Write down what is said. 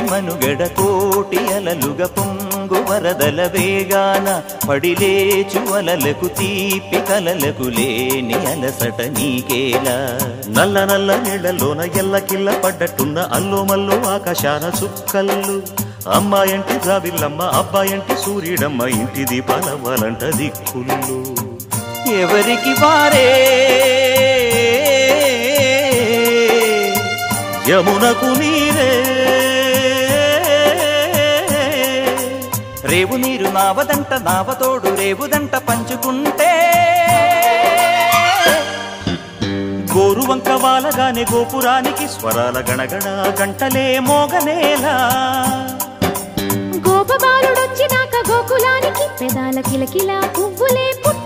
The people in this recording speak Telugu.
మనుగడ కోటి అలలుగా పొంగు వరదల వేగాన పడిలేచు అలలకు తీపి కలలకు లేని అలసట నీకేలా నల్ల నల్ల నీళ్లలోన ఎల్లకిల్ల పడ్డట్టున్న అల్లో మల్లో ఆకాశాన చుక్కల్లు అమ్మాయంటి జాబిల్లమ్మ అబ్బాయంటి సూర్యుడమ్మ ఇంటి దీపాలవ్వాలంట దిక్కులు ఎవరికి వారే యమునకు నీరే రేవు నీరు నావదంట నావతోడు రేవుదంట పంచుకుంటే గోరువంక వాలగానే గోపురానికి స్వరాల గణగణ గంటలే మోగనేలా గోపబాలుడొచ్చినాక గోకులానికి పెదాల కిలకిలా పువ్వులే పుట్ట